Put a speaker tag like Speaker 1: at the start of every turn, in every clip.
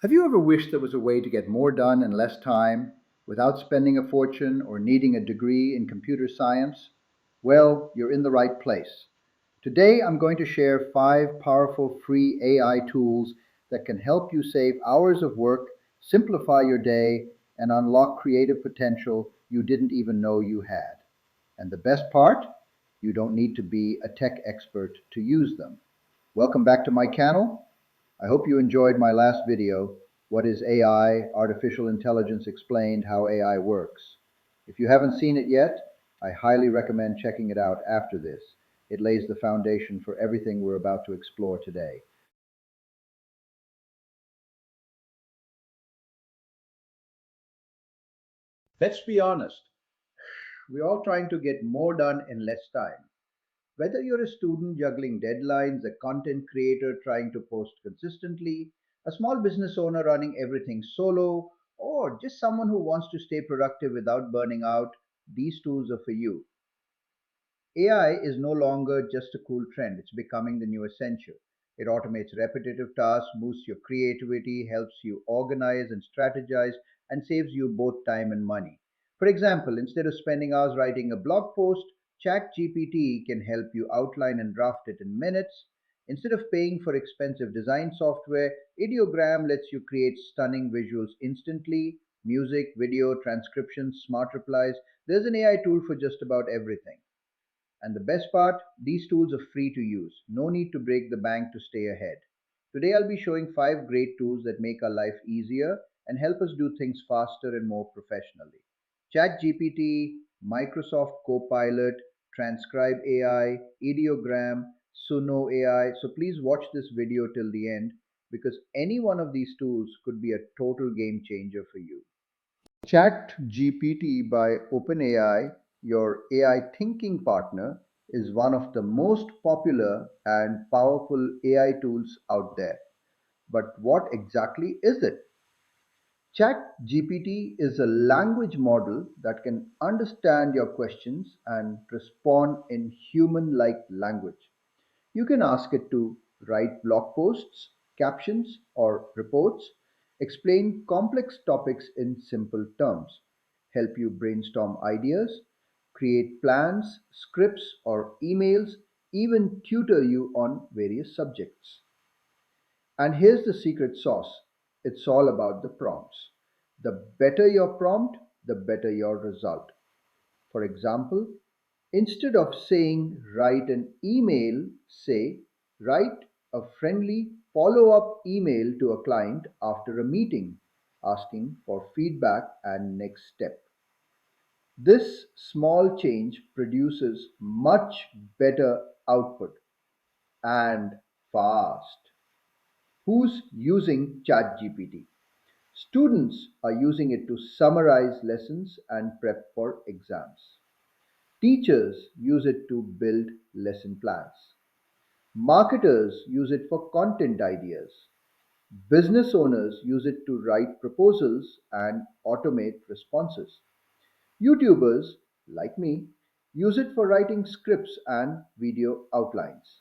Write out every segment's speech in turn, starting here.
Speaker 1: Have you ever wished there was a way to get more done in less time without spending a fortune or needing a degree in computer science? Well, you're in the right place. Today, I'm going to share 5 powerful free AI tools that can help you save hours of work, simplify your day, and unlock creative potential you didn't even know you had. And the best part? You don't need to be a tech expert to use them. Welcome back to my channel. I hope you enjoyed my last video, What is AI? Artificial Intelligence Explained How AI Works. If you haven't seen it yet, I highly recommend checking it out after this. It lays the foundation for everything we're about to explore today. Let's be honest, we're all trying to get more done in less time. Whether you're a student juggling deadlines, a content creator trying to post consistently, a small business owner running everything solo, or just someone who wants to stay productive without burning out, these tools are for you. AI is no longer just a cool trend, it's becoming the new essential. It automates repetitive tasks, boosts your creativity, helps you organize and strategize, and saves you both time and money. For example, instead of spending hours writing a blog post, ChatGPT can help you outline and draft it in minutes. Instead of paying for expensive design software, Ideogram lets you create stunning visuals instantly. Music, video, transcriptions, smart replies. There's an AI tool for just about everything. And the best part, these tools are free to use. No need to break the bank to stay ahead. Today I'll be showing 5 great tools that make our life easier and help us do things faster and more professionally. ChatGPT, Microsoft Copilot, Transcribe.ai, Ideogram, Suno.ai. So please watch this video till the end because any one of these tools could be a total game changer for you. ChatGPT by OpenAI, your AI thinking partner, is one of the most popular and powerful AI tools out there. But what exactly is it? ChatGPT is a language model that can understand your questions and respond in human like language. You can ask it to write blog posts, captions, or reports, explain complex topics in simple terms, help you brainstorm ideas, create plans, scripts, or emails, even tutor you on various subjects. And here's the secret sauce, it's all about the prompts. The better your prompt, the better your result. For example, instead of saying write an email, say write a friendly follow up email to a client after a meeting, asking for feedback and next step. This small change produces much better output and fast. Who's using ChatGPT? Students are using it to summarize lessons and prep for exams. Teachers use it to build lesson plans. Marketers use it for content ideas. Business owners use it to write proposals and automate responses. YouTubers, like me, use it for writing scripts and video outlines.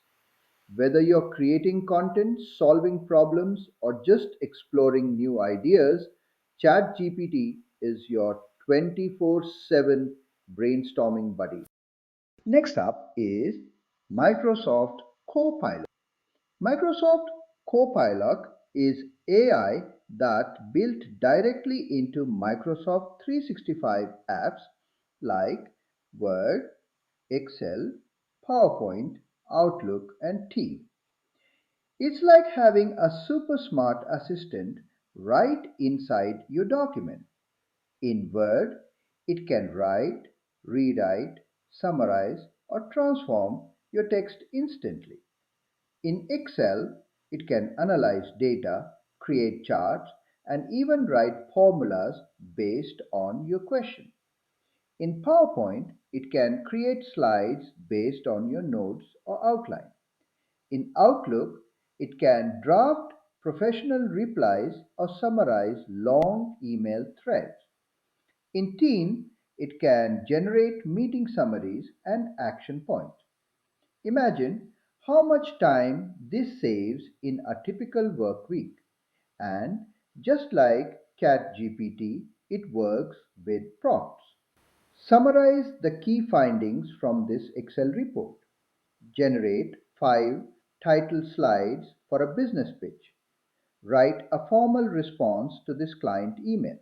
Speaker 1: Whether you're creating content, solving problems, or just exploring new ideas, ChatGPT is your 24/7 brainstorming buddy. Next up is Microsoft Copilot. Microsoft Copilot is AI that built directly into Microsoft 365 apps like Word, Excel, PowerPoint, Outlook, and Teams. It's like having a super smart assistant right inside your document. In Word, it can write, rewrite, summarize, or transform your text instantly. In Excel, it can analyze data, create charts, and even write formulas based on your question. In PowerPoint, it can create slides based on your notes or outline. In Outlook, it can draft professional replies or summarize long email threads. In Teen, it can generate meeting summaries and action points. Imagine how much time this saves in a typical work week. And Just like ChatGPT, it works with prompts. Summarize the key findings from this Excel report. Generate 5 title slides for a business pitch. Write a formal response to this client email.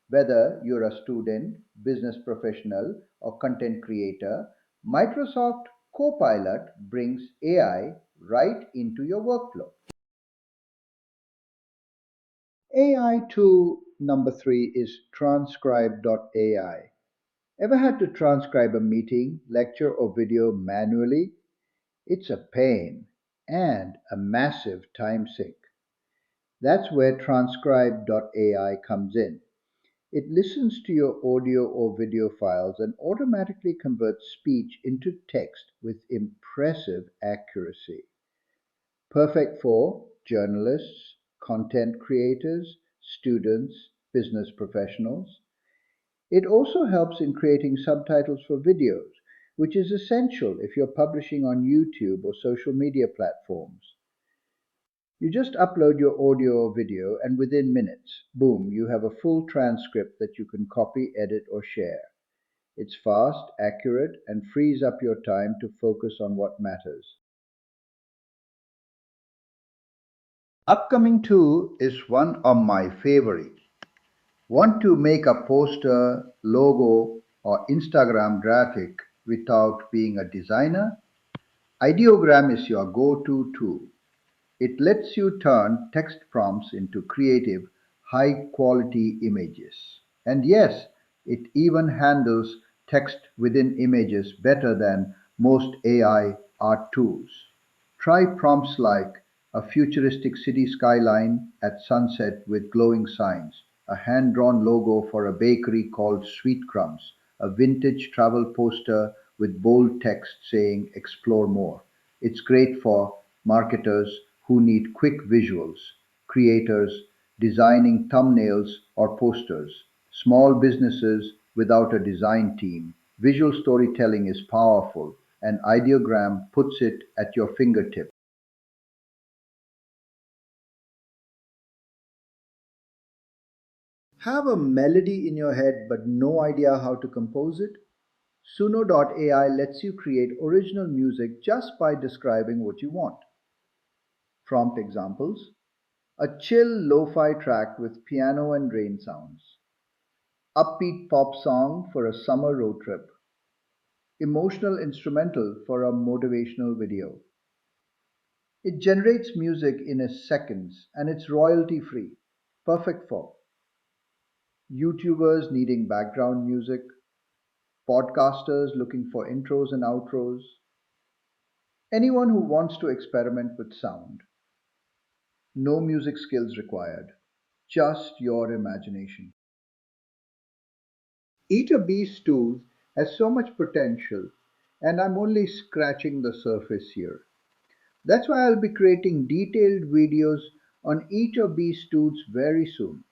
Speaker 1: Whether you're a student, business professional, or content creator, Microsoft Copilot brings AI right into your workflow. AI tool number 3 is transcribe.ai. Ever had to transcribe a meeting, lecture, or video manually? It's a pain and a massive time sink. That's where transcribe.ai comes in. It listens to your audio or video files and automatically converts speech into text with impressive accuracy. Perfect for journalists, content creators, students, business professionals. It also helps in creating subtitles for videos, which is essential if you're publishing on YouTube or social media platforms. You just upload your audio or video, and within minutes, boom, you have a full transcript that you can copy, edit, or share. It's fast, accurate, and frees up your time to focus on what matters. Upcoming tool is one of my favorites. Want to make a poster, logo, or Instagram graphic without being a designer? Ideogram is your go-to tool. It lets you turn text prompts into creative, high-quality images. And yes, it even handles text within images better than most AI art tools. Try prompts like a futuristic city skyline at sunset with glowing signs, a hand-drawn logo for a bakery called Sweet Crumbs, a vintage travel poster with bold text saying explore more. It's great for marketers who need quick visuals, creators designing thumbnails or posters, small businesses without a design team. Visual storytelling is powerful, and Ideogram puts it at your fingertips. Have a melody in your head but no idea how to compose it? Suno.ai lets you create original music just by describing what you want. Prompt examples: a chill lo-fi track with piano and rain sounds, upbeat pop song for a summer road trip, emotional instrumental for a motivational video. It generates music in a seconds and it's royalty free, perfect for YouTubers needing background music, podcasters looking for intros and outros, anyone who wants to experiment with sound. No music skills required, just your imagination. Eater Beast Tools has so much potential, and I'm only scratching the surface here. That's why I'll be creating detailed videos on Eater Beast tools very soon,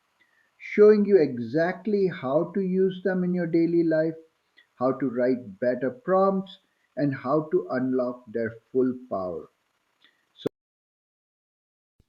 Speaker 1: showing you exactly how to use them in your daily life, how to write better prompts, and how to unlock their full power.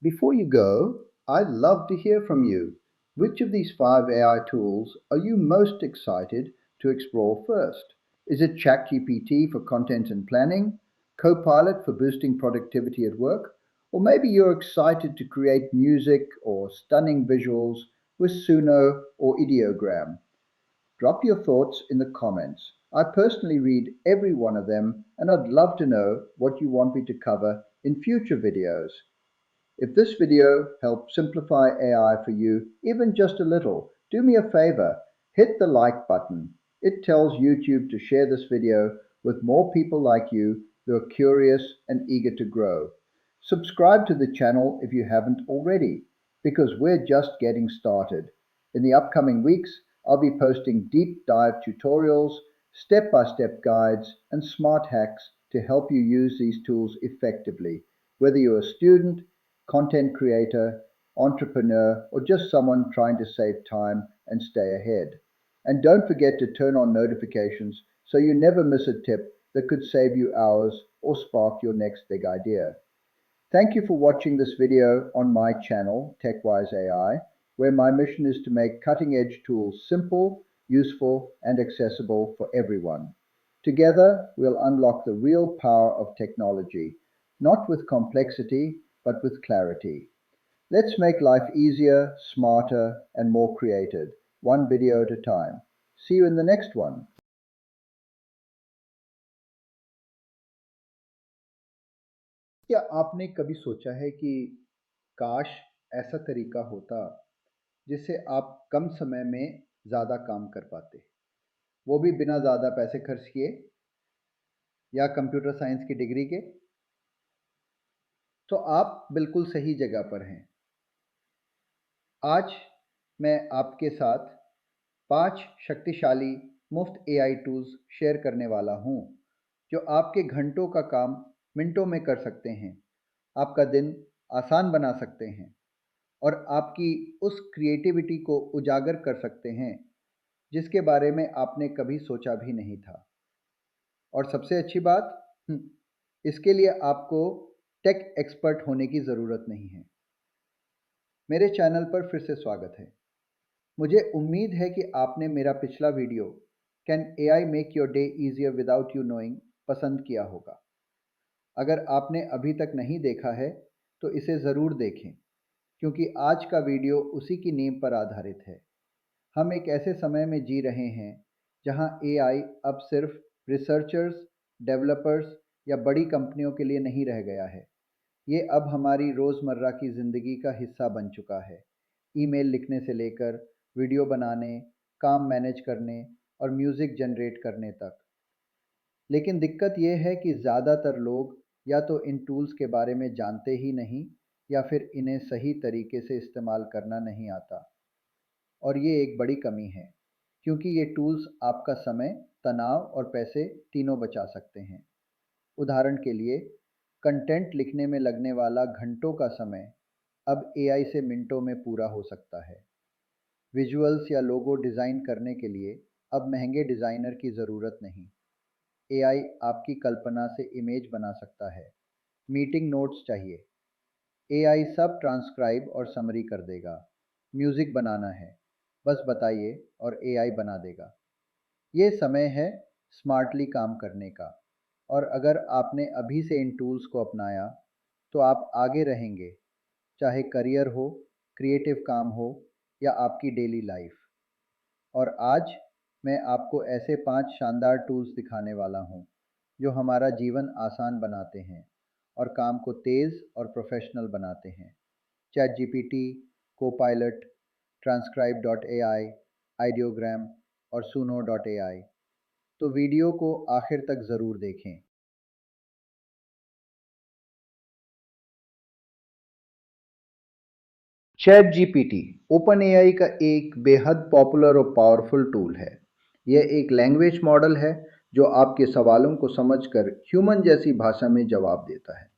Speaker 1: Before you go, I'd love to hear from you. Which of these 5 AI tools are you most excited to explore first? Is it ChatGPT for content and planning, Copilot for boosting productivity at work, or maybe you're excited to create music or stunning visuals with Suno or Ideogram? Drop your thoughts in the comments. I personally read every one of them and I'd love to know what you want me to cover in future videos. If this video helped simplify AI for you even just a little, do me a favor, hit the like button. It tells YouTube to share this video with more people like you who are curious and eager to grow. Subscribe to the channel if you haven't already, because we're just getting started. In the upcoming weeks, I'll be posting deep dive tutorials, step-by-step guides, and smart hacks to help you use these tools effectively, whether you're a student, content creator, entrepreneur, or just someone trying to save time and stay ahead. And don't forget to turn on notifications so you never miss a tip that could save you hours or spark your next big idea. Thank you for watching this video on my channel, TechWise AI. where my mission is to make cutting edge tools simple, useful, and accessible for everyone. Together, we'll unlock the real power of technology, not with complexity, but with clarity. Let's make life easier, smarter, and more creative, one video at a time. See you in the next one. क्या आपने कभी सोचा है कि काश ऐसा तरीका होता जिससे आप कम समय में ज़्यादा काम कर पाते, वो भी बिना ज़्यादा पैसे खर्च किए या कंप्यूटर साइंस की डिग्री के? तो आप बिल्कुल सही जगह पर हैं। आज मैं आपके साथ 5 शक्तिशाली मुफ्त एआई टूल्स शेयर करने वाला हूं, जो आपके घंटों का काम मिनटों में कर सकते हैं, आपका दिन आसान बना सकते हैं और आपकी उस क्रिएटिविटी को उजागर कर सकते हैं जिसके बारे में आपने कभी सोचा भी नहीं था। और सबसे अच्छी बात, इसके लिए आपको टेक एक्सपर्ट होने की ज़रूरत नहीं है। मेरे चैनल पर फिर से स्वागत है। मुझे उम्मीद है कि आपने मेरा पिछला video can AI make your day easier without you knowing पसंद किया होगा। अगर आपने अभी तक नहीं देखा है तो इसे ज़रूर देखें, क्योंकि आज का वीडियो उसी की नींव पर आधारित है। हम एक ऐसे समय में जी रहे हैं जहां एआई अब सिर्फ रिसर्चर्स, डेवलपर्स या बड़ी कंपनियों के लिए नहीं रह गया है। ये अब हमारी रोज़मर्रा की ज़िंदगी का हिस्सा बन चुका है। ईमेल लिखने से लेकर वीडियो बनाने, काम मैनेज करने और म्यूज़िक जनरेट करने तक। लेकिन दिक्कत ये है कि ज़्यादातर लोग या तो इन टूल्स के बारे में जानते ही नहीं या फिर इन्हें सही तरीके से इस्तेमाल करना नहीं आता। और ये एक बड़ी कमी है, क्योंकि ये टूल्स आपका समय, तनाव और पैसे तीनों बचा सकते हैं। उदाहरण के लिए, कंटेंट लिखने में लगने वाला घंटों का समय अब एआई से मिनटों में पूरा हो सकता है। विजुअल्स या लोगो डिज़ाइन करने के लिए अब महंगे डिज़ाइनर की ज़रूरत नहीं। एआई आपकी कल्पना से इमेज बना सकता है। मीटिंग नोट्स चाहिए, एआई सब ट्रांसक्राइब और समरी कर देगा। म्यूज़िक बनाना है, बस बताइए और एआई बना देगा। ये समय है स्मार्टली काम करने का, और अगर आपने अभी से इन टूल्स को अपनाया तो आप आगे रहेंगे, चाहे करियर हो, क्रिएटिव काम हो या आपकी डेली लाइफ। और आज मैं आपको ऐसे 5 शानदार टूल्स दिखाने वाला हूँ जो हमारा जीवन आसान बनाते हैं और काम को तेज़ और प्रोफेशनल बनाते हैं। Chat GPT, Copilot, transcribe.ai, ideogram और Suno.ai। तो वीडियो को आखिर तक ज़रूर देखें। चैट जीपीटी ओपन एआई का एक बेहद पॉपुलर और पावरफुल टूल है। यह एक लैंग्वेज मॉडल है जो आपके सवालों को समझकर ह्यूमन जैसी भाषा में जवाब देता है।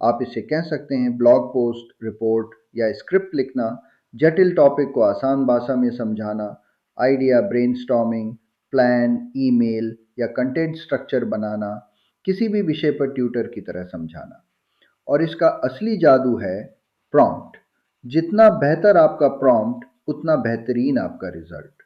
Speaker 1: आप इसे कह सकते हैं ब्लॉग पोस्ट, रिपोर्ट या स्क्रिप्ट लिखना, जटिल टॉपिक को आसान भाषा में समझाना, आइडिया ब्रेनस्टॉर्मिंग, प्लान, ईमेल या कंटेंट स्ट्रक्चर बनाना, किसी भी विषय पर ट्यूटर की तरह समझाना। और इसका असली जादू है प्रॉम्प्ट। जितना बेहतर आपका प्रॉम्प्ट, उतना बेहतरीन आपका रिजल्ट।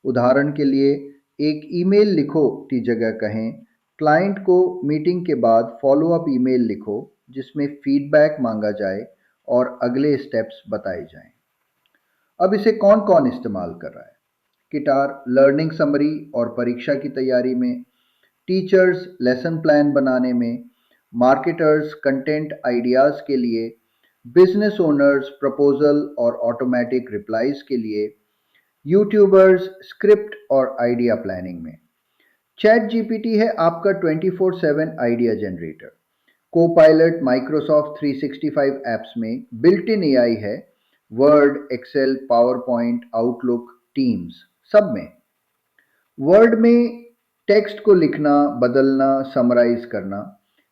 Speaker 1: उदाहरण के लिए, एक ईमेल लिखो की जगह कहें, क्लाइंट को मीटिंग के बाद फॉलो अप ईमेल लिखो जिसमें फीडबैक मांगा जाए और अगले स्टेप्स बताए जाएं। अब इसे कौन कौन इस्तेमाल कर रहा है? गिटार लर्निंग समरी और परीक्षा की तैयारी में, टीचर्स लेसन प्लान बनाने में, मार्केटर्स कंटेंट आइडियाज़ के लिए, बिजनेस ओनर्स प्रपोजल और ऑटोमेटिक रिप्लाईज के लिए, यूट्यूबर्स स्क्रिप्ट और आइडिया प्लानिंग में। चैट जीपीटी है आपका 24/7 idea generator. Copilot Microsoft 365 apps में बिल्ट इन एआई है, Word, Excel, PowerPoint, Outlook, Teams सब में। वर्ड में टेक्स्ट को लिखना, बदलना, समराइज करना,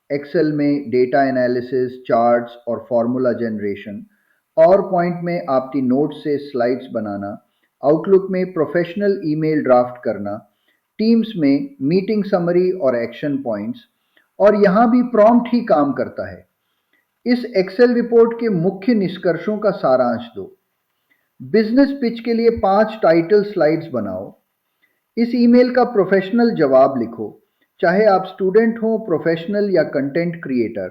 Speaker 1: एक्सेल में डेटा एनालिसिस, चार्ट्स और फॉर्मूला जनरेशन, पावर पॉइंट में आपकी नोट्स से स्लाइड्स बनाना, आउटलुक में प्रोफेशनल ईमेल ड्राफ्ट करना, टीम्स में मीटिंग समरी और एक्शन पॉइंट्स। और यहाँ भी प्रॉम्प्ट ही काम करता है। इस एक्सेल रिपोर्ट के मुख्य निष्कर्षों का सारांश दो। बिजनेस पिच के लिए 5 टाइटल स्लाइड्स बनाओ। इस ईमेल का प्रोफेशनल जवाब लिखो। चाहे आप स्टूडेंट हो, प्रोफेशनल या कंटेंट क्रिएटर,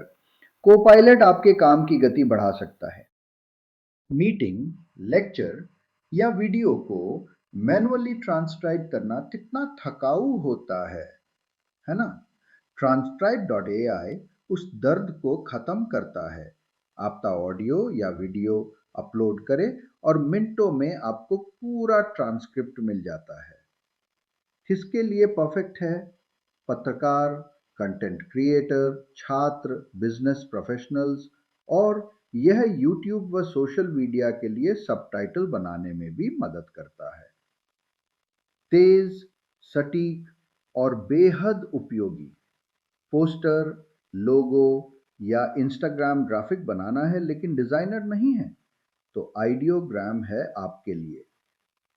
Speaker 1: कोपायलट आपके काम की गति बढ़ा सकता है। मीटिंग, लेक्चर या वीडियो को मैनुअली ट्रांसक्राइब करना कितना थकाऊ होता है ना? transcribe.ai उस दर्द को खत्म करता है। आपका ऑडियो या वीडियो अपलोड करें और मिनटों में आपको पूरा ट्रांसक्रिप्ट मिल जाता है। किसके लिए परफेक्ट है? पत्रकार, कंटेंट क्रिएटर, छात्र, बिजनेस प्रोफेशनल्स, और यह यूट्यूब व सोशल मीडिया के लिए सबटाइटल बनाने में भी मदद करता है। तेज, सटीक और बेहद उपयोगी पोस्टर, लोगो या इंस्टाग्राम ग्राफिक बनाना है लेकिन डिजाइनर नहीं है, तो आइडियोग्राम है आपके लिए।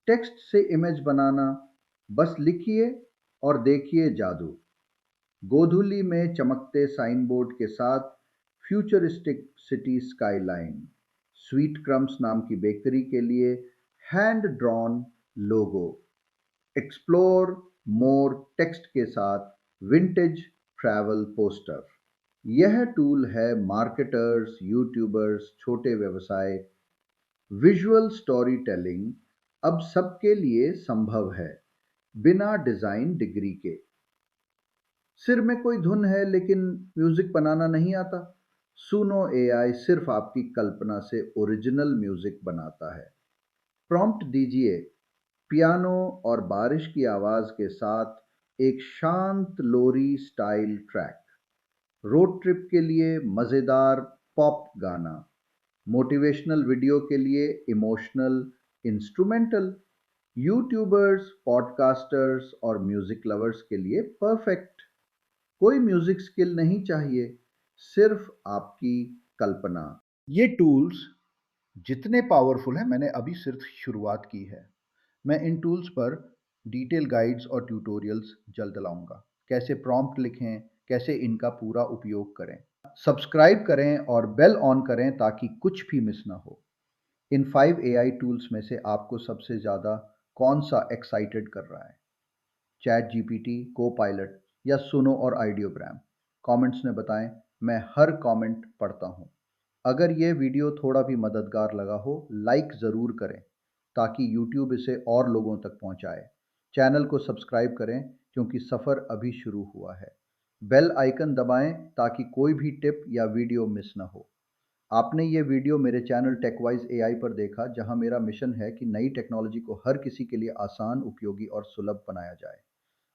Speaker 1: टेक्स्ट से इमेज बनाना, बस लिखिए और देखिए जादू। गोधुली में चमकते साइन बोर्ड के साथ futuristic city skyline. Sweet crumbs नाम की बेकरी के लिए हैंड ड्रॉन लोगो। एक्सप्लोर मोर टेक्स्ट के साथ विंटेज ट्रैवल पोस्टर। यह टूल है मार्केटर्स, यूट्यूबर्स, छोटे व्यवसाय, विजुअल स्टोरी टेलिंग अब सबके लिए संभव है, बिना डिजाइन डिग्री के। सिर में कोई धुन है लेकिन म्यूजिक बनाना नहीं आता? सुनो एआई सिर्फ आपकी कल्पना से ओरिजिनल म्यूजिक बनाता है। प्रॉम्प्ट दीजिए, पियानो और बारिश की आवाज के साथ एक शांत लोरी स्टाइल ट्रैक। रोड ट्रिप के लिए मजेदार पॉप गाना। मोटिवेशनल वीडियो के लिए इमोशनल इंस्ट्रूमेंटल। यूट्यूबर्स, पॉडकास्टर्स और म्यूजिक लवर्स के लिए परफेक्ट। कोई म्यूजिक स्किल नहीं चाहिए, सिर्फ आपकी कल्पना। ये टूल्स जितने पावरफुल हैं, मैंने अभी सिर्फ शुरुआत की है। मैं इन टूल्स पर डिटेल गाइड्स और ट्यूटोरियल्स जल्द लाऊंगा। कैसे प्रॉम्प्ट लिखें, कैसे इनका पूरा उपयोग करें। सब्सक्राइब करें और बेल ऑन करें ताकि कुछ भी मिस ना हो। इन 5 एआई टूल्स में से आपको सबसे ज़्यादा कौन सा एक्साइटेड कर रहा है? चैट जीपीटी, कोपायलट या सुनो और आइडियोग्राम? कमेंट्स में बताएं, मैं हर कमेंट पढ़ता हूं। अगर ये वीडियो थोड़ा भी मददगार लगा हो, लाइक ज़रूर करें ताकि यूट्यूब इसे और लोगों तक पहुंचाए। चैनल को सब्सक्राइब करें क्योंकि सफ़र अभी शुरू हुआ है। बेल आइकन दबाएं ताकि कोई भी टिप या वीडियो मिस ना हो। आपने ये वीडियो मेरे चैनल टेकवाइज एआई पर देखा, जहां मेरा मिशन है कि नई टेक्नोलॉजी को हर किसी के लिए आसान, उपयोगी और सुलभ बनाया जाए।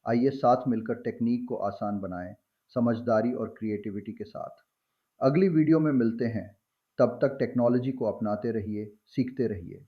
Speaker 1: आइए साथ मिलकर टेक्निक को आसान बनाएं, समझदारी और क्रिएटिविटी के साथ। अगली वीडियो में मिलते हैं। तब तक टेक्नोलॉजी को अपनाते रहिए, सीखते रहिए।